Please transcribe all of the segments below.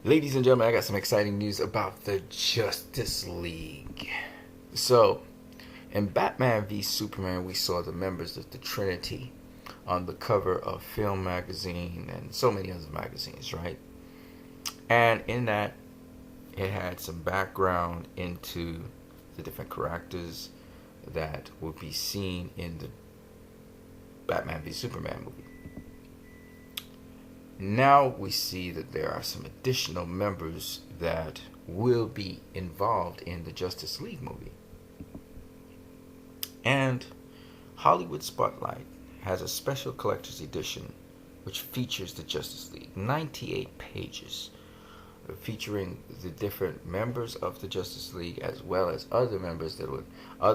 Ladies and gentlemen, I got some exciting news about the Justice League. So, in Batman v Superman, we saw the members of the Trinity on the cover of Film Magazine and so many other magazines, right? And in that, it had some background into the different characters that would be seen in the Batman v Superman movie. Now we see that there are some additional members that will be involved in the Justice League movie. And Hollywood Spotlight has a special collector's edition which features the Justice League, 98 pages, featuring the different members of the Justice League as well as other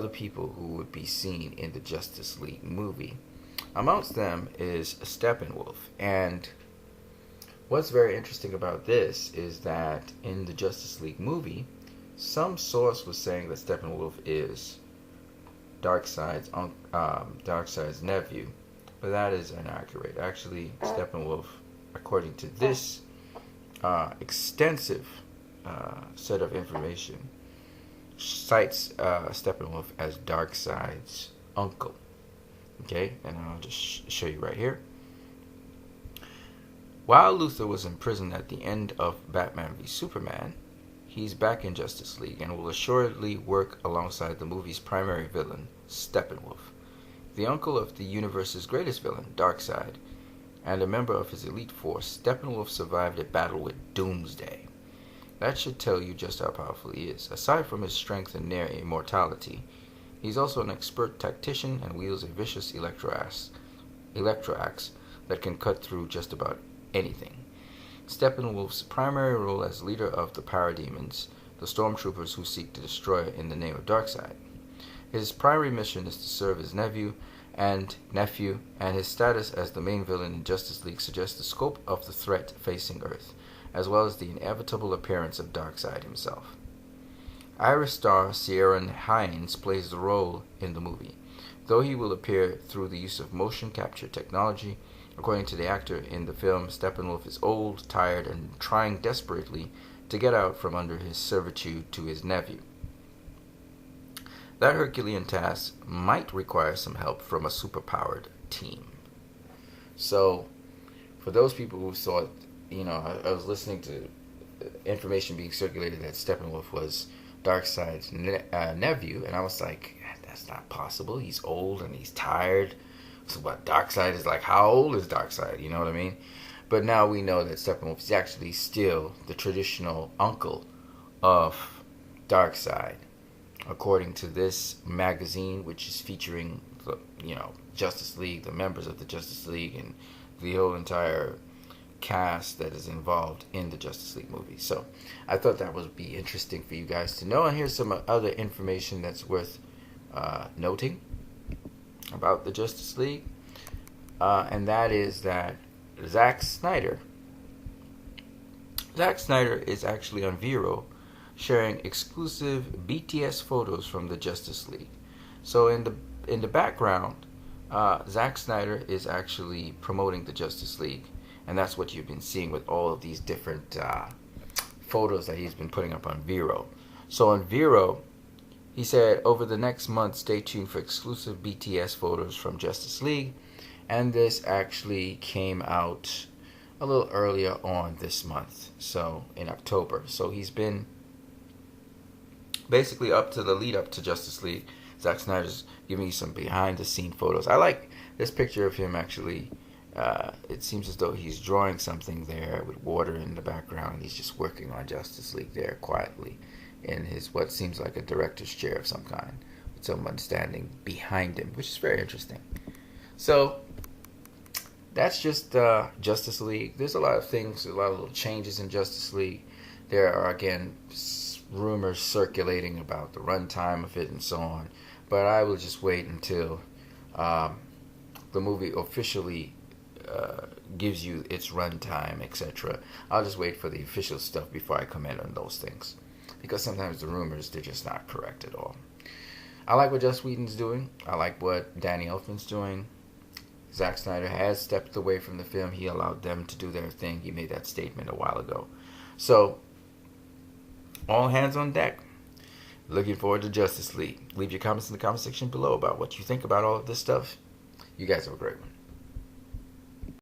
people who would be seen in the Justice League movie. Amongst them is Steppenwolf, and what's very interesting about this is that in the Justice League movie, some source was saying that Steppenwolf is Darkseid's nephew, but that is inaccurate. Actually, Steppenwolf, according to this extensive set of information, cites Steppenwolf as Darkseid's uncle. Okay, and I'll just show you right here. While Luthor was in prison at the end of Batman v Superman, he's back in Justice League and will assuredly work alongside the movie's primary villain, Steppenwolf, the uncle of the universe's greatest villain, Darkseid, and a member of his elite force. Steppenwolf survived a battle with Doomsday. That should tell you just how powerful he is. Aside from his strength and near immortality, he's also an expert tactician and wields a vicious electro-axe that can cut through just about anything. Steppenwolf's primary role as leader of the Parademons, the stormtroopers who seek to destroy in the name of Darkseid. His primary mission is to serve his nephew, and his status as the main villain in Justice League suggests the scope of the threat facing Earth, as well as the inevitable appearance of Darkseid himself. Iris star Ciarán Hinds plays the role in the movie, though he will appear through the use of motion capture technology. According to the actor in the film, Steppenwolf is old, tired, and trying desperately to get out from under his servitude to his nephew. That Herculean task might require some help from a superpowered team. So, for those people who thought, I was listening to information being circulated that Steppenwolf was Darkseid's nephew, and I was like, that's not possible. He's old and he's tired. So what, Darkseid is like, how old is Darkseid? You know what I mean? But now we know that Steppenwolf is actually still the traditional uncle of Darkseid, according to this magazine, which is featuring the, Justice League, the members of the Justice League, and the whole entire cast that is involved in the Justice League movie. So I thought that would be interesting for you guys to know. And here's some other information that's worth noting about the Justice League, and that is that Zack Snyder is actually on Vero sharing exclusive BTS photos from the Justice League. So in the background, Zack Snyder is actually promoting the Justice League, and that's what you've been seeing with all of these different photos that he's been putting up on Vero. So on Vero, he said, over the next month, stay tuned for exclusive BTS photos from Justice League. And this actually came out a little earlier on this month, so in October. So he's been basically up to the lead up to Justice League. Zack Snyder's giving you some behind the scene photos. I like this picture of him actually. It seems as though he's drawing something there with water in the background, and he's just working on Justice League there quietly in his what seems like a director's chair of some kind, with someone standing behind him, which is very interesting. So that's just Justice League. There's a lot of things, a lot of little changes in Justice League. There are, again, rumors circulating about the runtime of it and so on, but I will just wait until the movie officially gives you its runtime, etc. I'll just wait for the official stuff before I comment on those things, because sometimes the rumors, they're just not correct at all. I like what Joss Whedon's doing. I like what Danny Elfman's doing. Zack Snyder has stepped away from the film. He allowed them to do their thing. He made that statement a while ago. So, all hands on deck. Looking forward to Justice League. Leave your comments in the comment section below about what you think about all of this stuff. You guys have a great one.